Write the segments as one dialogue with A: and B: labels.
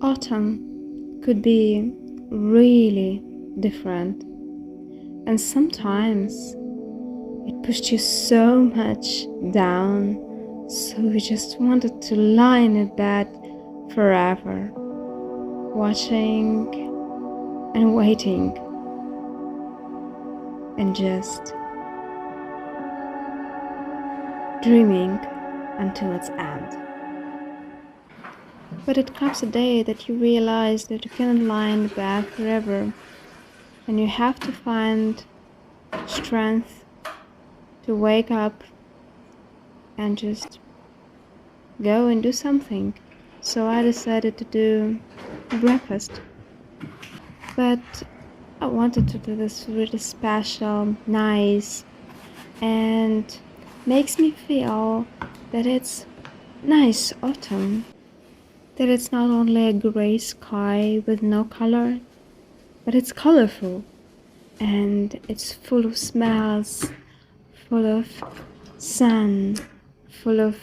A: Autumn could be really different, and sometimes it pushed you so much down, so you just wanted to lie in bed forever, watching and waiting and just dreaming until its end. But it comes a day that you realize that you cannot lie in bed forever, and you have to find strength to wake up and just go and do something. So I decided to do breakfast. But I wanted to do this really special, nice, and makes me feel that it's nice autumn. That it's not only a gray sky with no color, but it's colorful and it's full of smells, full of sun, full of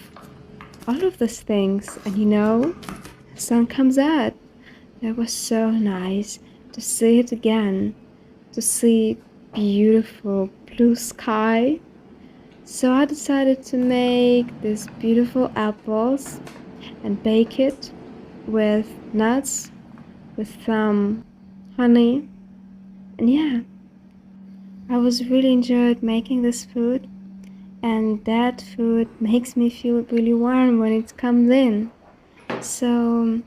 A: all of those things. And the sun comes out. That was so nice to see it again, to see beautiful blue sky. So I decided to make these beautiful apples and bake it with nuts, with some honey. And yeah, I was really enjoyed making this food, and that food makes me feel really warm when it comes in. So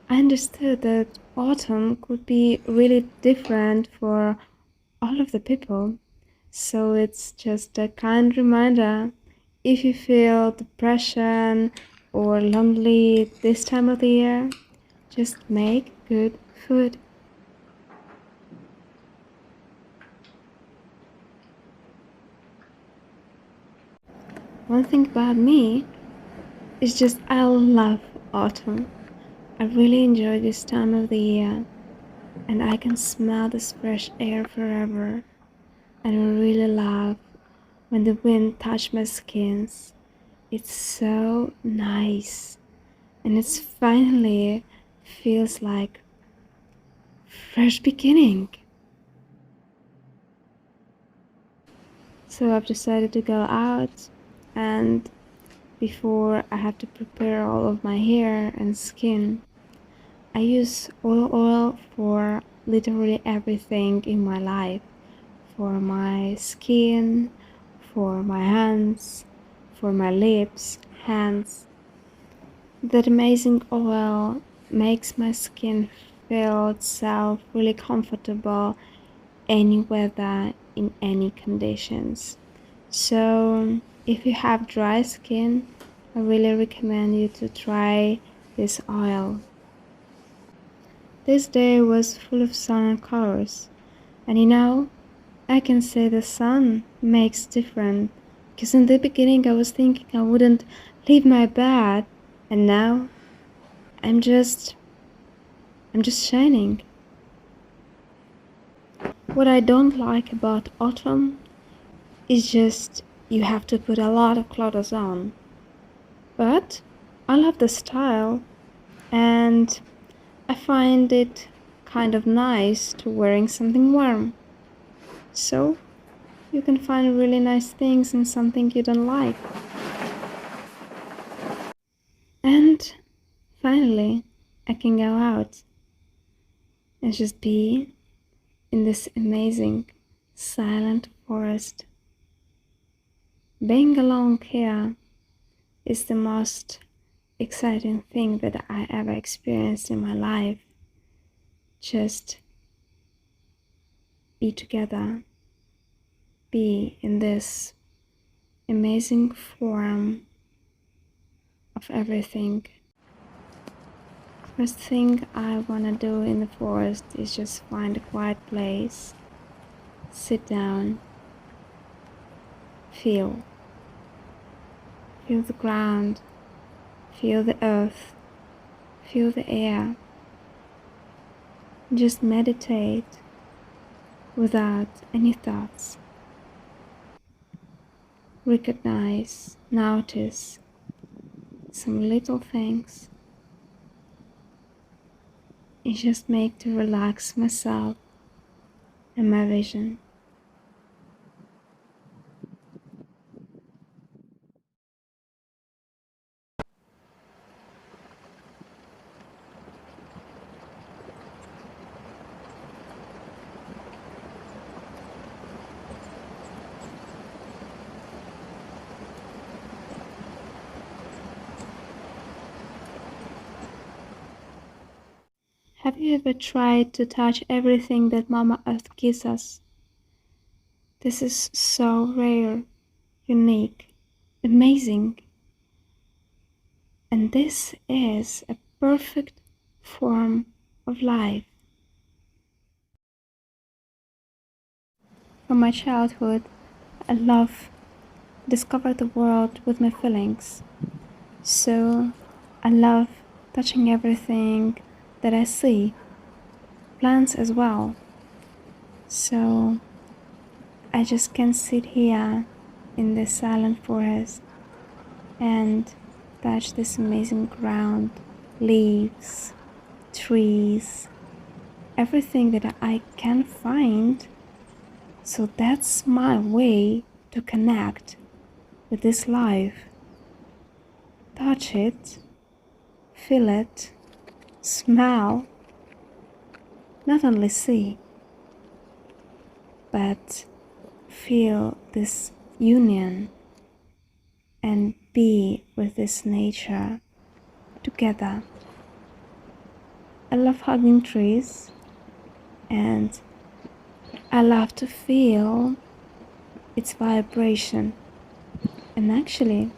A: I understood that autumn could be really different for all of the people. So it's just a kind reminder, if you feel depression or lonely this time of the year, just make good food. One thing about me is just I love autumn. I really enjoy this time of the year, and I can smell this fresh air forever. And I really love when the wind touches my skin. It's so nice, and it's finally feels like fresh beginning. So I've decided to go out, and before I have to prepare all of my hair and skin, I use olive oil for literally everything in my life. For my skin, for my hands, for my lips, hands. That amazing oil makes my skin feel itself really comfortable any weather, in any conditions. So if you have dry skin, I really recommend you to try this oil. This day was full of sun and colors, and I can say the sun makes different, because in the beginning I was thinking I wouldn't leave my bed, and now I'm just shining. What I don't like about autumn is just you have to put a lot of clothes on. But I love the style, and I find it kind of nice to wearing something warm. So you can find really nice things in something you don't like. And finally, I can go out and just be in this amazing silent forest. Being alone here is the most exciting thing that I ever experienced in my life. Just be together, be in this amazing form of everything. First thing I wanna do in the forest is just find a quiet place, sit down, feel the ground, feel the earth, feel the air. Just meditate without any thoughts. Recognize, notice some little things. is just make to relax myself and my vision. Have you ever tried to touch everything that Mama Earth gives us? This is so rare, unique, amazing. And this is a perfect form of life. From my childhood, I love discover the world with my feelings. So I love touching everything that I see, plants as well. So I just can sit here in this silent forest and touch this amazing ground, leaves, trees, everything that I can find. So that's my way to connect with this life. Touch it, feel it, smell, not only see, but feel this union and be with this nature together. I love hugging trees and I love to feel its vibration, and actually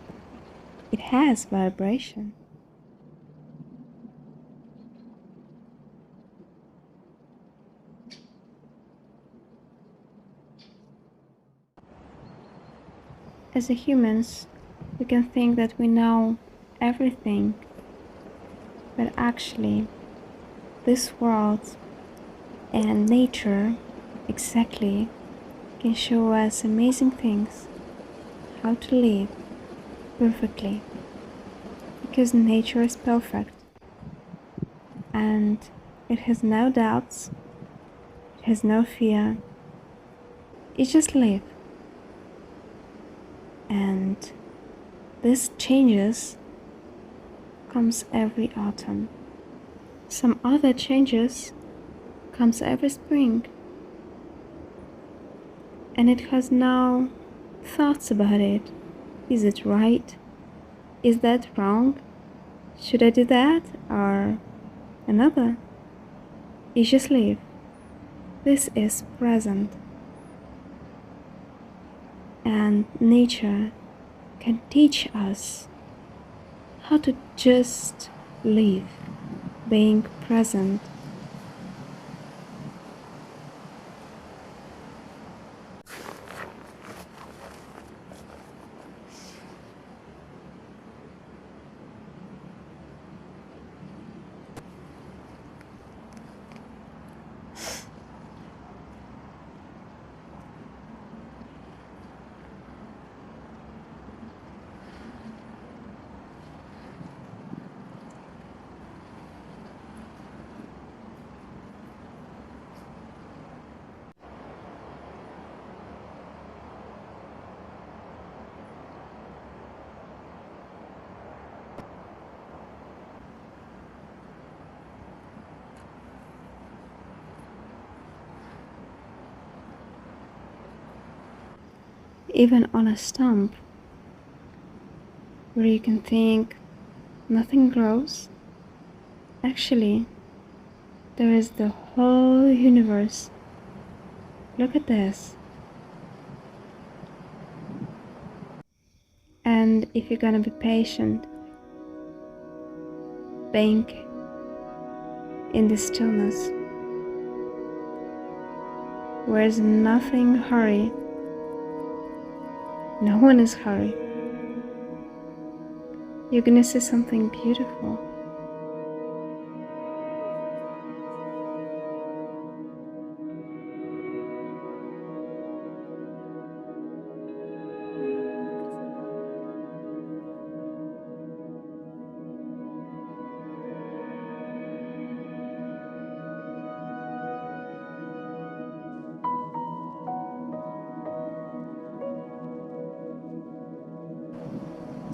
A: it has vibration. As a humans, we can think that we know everything, but actually this world and nature exactly can show us amazing things, how to live perfectly, because nature is perfect and it has no doubts, it has no fear, it just lives. And this changes comes every autumn. Some other changes comes every spring, and it has no thoughts about it. Is it right? Is that wrong? Should I do that or another? You just live. This is present, and nature can teach us how to just live, being present. Even on a stump where you can think nothing grows, actually there is the whole universe. Look at this. And if you're gonna be patient, being in the stillness, where is nothing hurry, no one is hurry, you're gonna see something beautiful.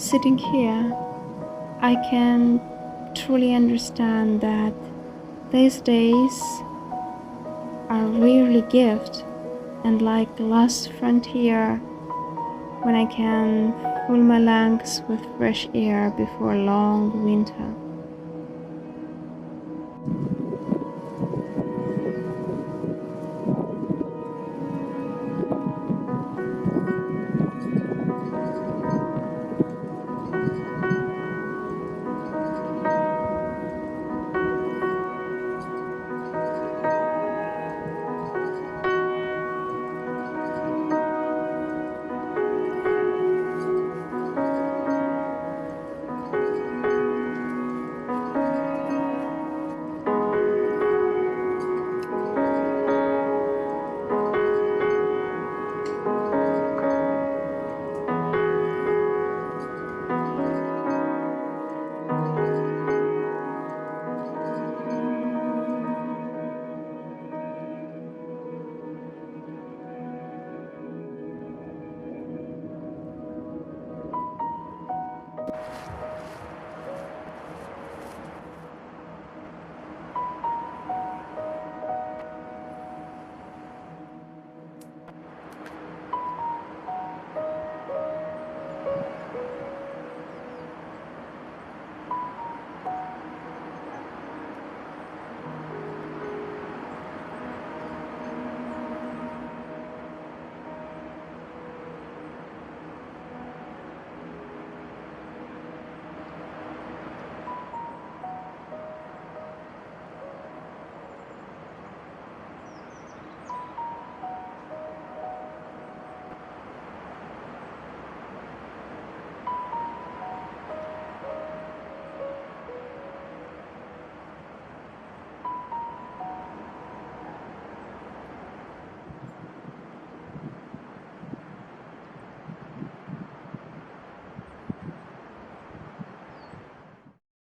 A: Sitting here, I can truly understand that these days are really gift, and like last frontier, when I can fill my lungs with fresh air before long winter.